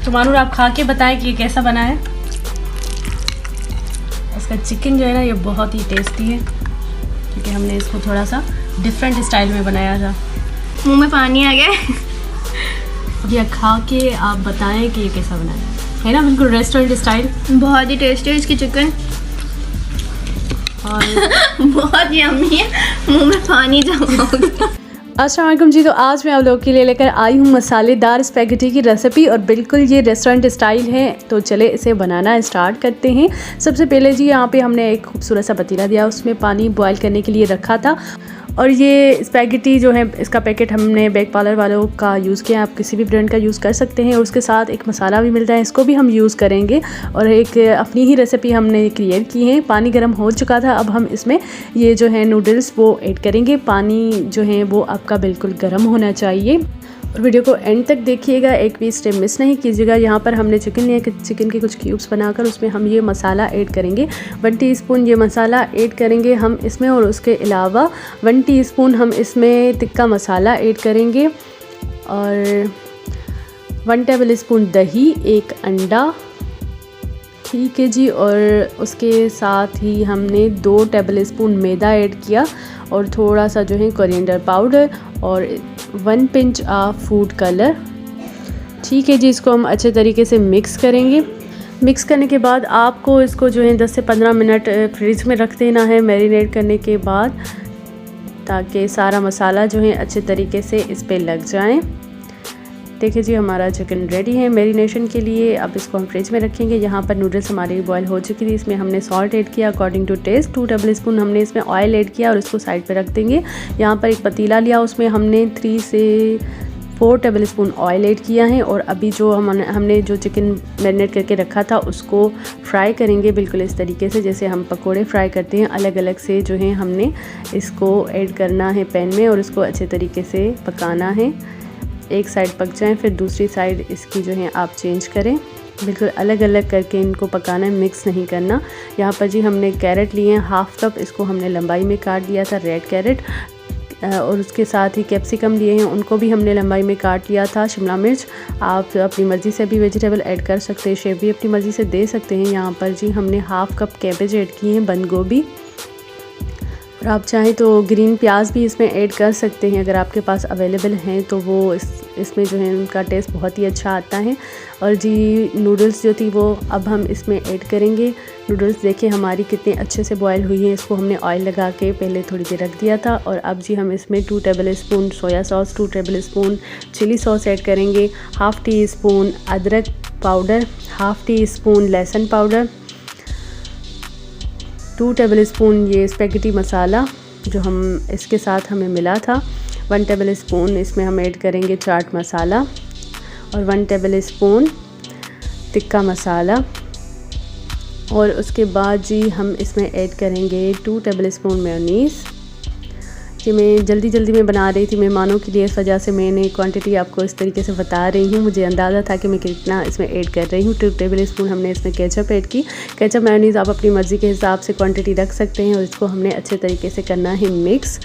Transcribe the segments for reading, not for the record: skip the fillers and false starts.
तो मानूर आप खा के बताएं कि ये कैसा बना है। इसका चिकन जो है ना ये बहुत ही टेस्टी है, क्योंकि हमने इसको थोड़ा सा डिफरेंट स्टाइल में बनाया था। मुंह में पानी आ गया। अब ये खा के आप बताएं कि ये कैसा बना है ना, बिल्कुल रेस्टोरेंट स्टाइल। बहुत ही टेस्टी है इसकी चिकन और बहुत यम्मी है, मुंह में पानी जमा हो गया। अस्सलाम वालेकुम जी। तो आज मैं आप लोगों के लिए लेकर आई हूँ मसालेदार स्पैगेटी की रेसिपी, और बिल्कुल ये रेस्टोरेंट स्टाइल है। तो चले इसे बनाना स्टार्ट करते हैं। सबसे पहले जी यहाँ पे हमने एक खूबसूरत सा पतीला दिया, उसमें पानी बॉयल करने के लिए रखा था। और ये स्पैगेटी जो है इसका पैकेट हमने बेक पार्लर वालों का यूज़ किया, आप किसी भी ब्रांड का यूज़ कर सकते हैं। और उसके साथ एक मसाला भी मिलता है, इसको भी हम यूज़ करेंगे। और एक अपनी ही रेसिपी हमने क्रिएट की है। पानी गर्म हो चुका था, अब हम इसमें ये जो है नूडल्स वो ऐड करेंगे। पानी जो है वो आपका बिल्कुल गर्म होना चाहिए, और वीडियो को एंड तक देखिएगा, एक भी स्टेप मिस नहीं कीजिएगा। यहाँ पर हमने चिकन लिया, चिकन के कुछ क्यूब्स बनाकर उसमें हम ये मसाला ऐड करेंगे। 1 टीस्पून ये मसाला ऐड करेंगे हम इसमें, और उसके अलावा 1 टीस्पून हम इसमें तिक्का मसाला ऐड करेंगे, और 1 टेबल स्पून दही, 1 अंडा, ठीक है जी। और उसके साथ ही हमने 2 टेबल स्पून मैदा ऐड किया, और थोड़ा सा जो है कोरिएंडर पाउडर, और 1 पिंच ऑफ फूड कलर, ठीक है जी। इसको हम अच्छे तरीके से मिक्स करेंगे। मिक्स करने के बाद आपको इसको जो है 10 से 15 मिनट फ्रिज में रख देना है मैरिनेट करने के बाद, ताकि सारा मसाला जो है अच्छे तरीके से इस पे लग जाए। देखिए जी हमारा चिकन रेडी है मैरिनेशन के लिए। अब इसको हम फ्रिज में रखेंगे। यहाँ पर नूडल्स हमारी बॉयल हो चुकी थी, इसमें हमने सॉल्ट ऐड किया according to taste. 2 tablespoon हमने इसमें ऑयल ऐड किया, और उसको साइड पे रख देंगे। यहाँ पर एक पतीला लिया, उसमें हमने 3 से 4 टेबल स्पून ऑयल ऐड किया है। और अभी जो हमने जो चिकन मैरिनेट करके रखा था उसको फ्राई करेंगे, बिल्कुल इस तरीके से जैसे हम पकोड़े फ्राई करते हैं। अलग अलग से जो है हमने इसको ऐड करना है पैन में, और इसको अच्छे तरीके से पकाना है। एक साइड पक जाए फिर दूसरी साइड इसकी जो है आप चेंज करें, बिल्कुल अलग अलग करके इनको पकाना है, मिक्स नहीं करना। यहाँ पर जी हमने कैरेट लिए हैं 1/2 कप, इसको हमने लंबाई में काट लिया था, रेड कैरेट। और उसके साथ ही कैप्सिकम लिए हैं, उनको भी हमने लंबाई में काट लिया था। शिमला मिर्च, आप अपनी मर्ज़ी से भी वेजिटेबल ऐड कर सकते हैं, शेप भी अपनी मर्ज़ी से दे सकते हैं। यहाँ पर जी हमने 1/2 कप कैबेज ऐड किए हैं, बंद गोभी, और आप चाहें तो ग्रीन प्याज भी इसमें ऐड कर सकते हैं अगर आपके पास अवेलेबल हैं, तो वो इसमें जो है उनका टेस्ट बहुत ही अच्छा आता है। और जी नूडल्स जो थी वो अब हम इसमें ऐड करेंगे। नूडल्स देखिए हमारी कितने अच्छे से बॉयल हुई हैं। इसको हमने ऑयल लगा के पहले थोड़ी देर रख दिया था। और अब जी हम इसमें 2 tablespoon soya sauce, 2 tablespoon chilli sauce add करेंगे, 1/2 टीस्पून अदरक पाउडर, 1/2 टीस्पून लहसुन पाउडर, 2 टेबल स्पून ये स्पैगेटी मसाला जो हम इसके साथ हमें मिला था, 1 टेबल स्पून इसमें हम ऐड करेंगे चाट मसाला, और 1 टेबल स्पून तिक्का मसाला। और उसके बाद जी हम इसमें ऐड करेंगे 2 टेबल स्पून मेयोनीज़। कि मैं जल्दी में बना रही थी मेहमानों के लिए, इस वजह से मैंने क्वांटिटी आपको इस तरीके से बता रही हूँ। मुझे अंदाज़ा था कि मैं कितना इसमें ऐड कर रही हूँ। 2 टेबल स्पून हमने इसमें केचप ऐड की। केचप मेयोनीज़ आप अपनी मर्ज़ी के हिसाब से क्वांटिटी रख सकते हैं, और इसको हमने अच्छे तरीके से करना है मिक्स।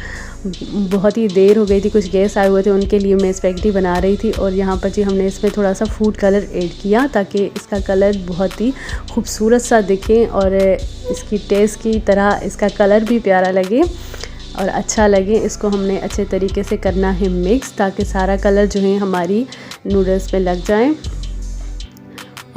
बहुत ही देर हो गई थी, कुछ गेस्ट आए हुए थे, उनके लिए मैं स्पैगेटी बना रही थी। और यहाँ पर जी हमने इसमें थोड़ा सा फूड कलर ऐड किया, ताकि इसका कलर बहुत ही खूबसूरत सा दिखे, और इसकी टेस्ट की तरह इसका कलर भी प्यारा लगे और अच्छा लगे। इसको हमने अच्छे तरीके से करना है मिक्स, ताकि सारा कलर जो है हमारी नूडल्स पे लग जाए।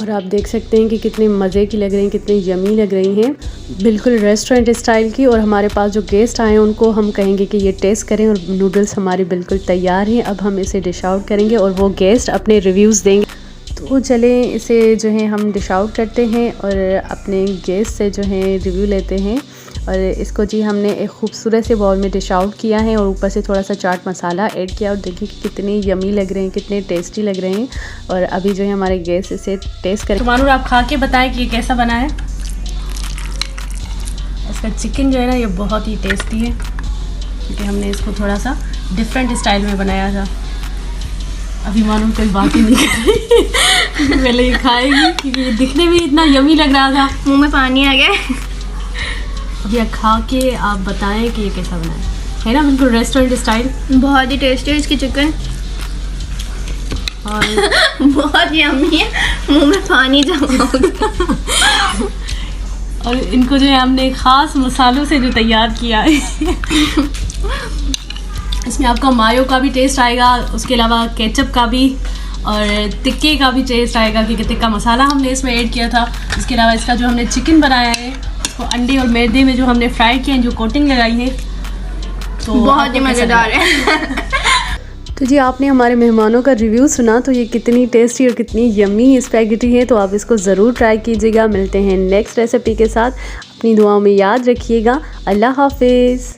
और आप देख सकते हैं कि कितने मज़े की लग रही हैं, कितनी यमी लग रही हैं, बिल्कुल रेस्टोरेंट स्टाइल की। और हमारे पास जो गेस्ट आए हैं उनको हम कहेंगे कि ये टेस्ट करें, और नूडल्स हमारी बिल्कुल तैयार हैं। अब हम इसे डिश आउट करेंगे, और वो गेस्ट अपने रिव्यूज़ देंगे। तो चलें इसे जो है हम डिश आउट करते हैं, और अपने गेस्ट से जो है रिव्यू लेते हैं। और इसको जी हमने एक खूबसूरत से बाउल में डिश आउट किया है, और ऊपर से थोड़ा सा चाट मसाला ऐड किया। और देखिए कि कितने यमी लग रहे हैं, कितने टेस्टी लग रहे हैं। और अभी जो है हमारे गेस्ट इसे टेस्ट करें। तो मानूर आप खा के बताएं कि ये कैसा बना है। इसका चिकन जो है ना ये बहुत ही टेस्टी है, क्योंकि हमने इसको थोड़ा सा डिफरेंट स्टाइल में बनाया था। अभी मानूर कोई बात ही नहीं कर रही पहले ये खाएगी, क्योंकि दिखने में इतना यमी लग रहा था, मुंह में पानी आ गया। अब यह खा के आप बताएं कि ये कैसा बना है ना, बिल्कुल रेस्टोरेंट स्टाइल। बहुत ही टेस्टी है इसकी चिकन, और बहुत यम्मी है, पानी जमा हो गया। और इनको जो है हमने ख़ास मसालों से जो तैयार किया है इसमें आपका मायो का भी टेस्ट आएगा, उसके अलावा केचप का भी और टिक्के का भी टेस्ट आएगा क्योंकि टिक्का मसाला हमने इसमें ऐड किया था। इसके अलावा इसका जो हमने चिकन बनाया है उसको अंडे और मैदे में जो हमने फ्राई किया है, जो कोटिंग लगाई है, तो बहुत ही मज़ेदार है। तो जी आपने हमारे मेहमानों का रिव्यू सुना, तो ये कितनी टेस्टी और कितनी यम्मी स्पैगेटी है, तो आप इसको ज़रूर ट्राई कीजिएगा। मिलते हैं नेक्स्ट रेसिपी के साथ, अपनी दुआओं में याद रखिएगा। अल्लाह हाफिज़।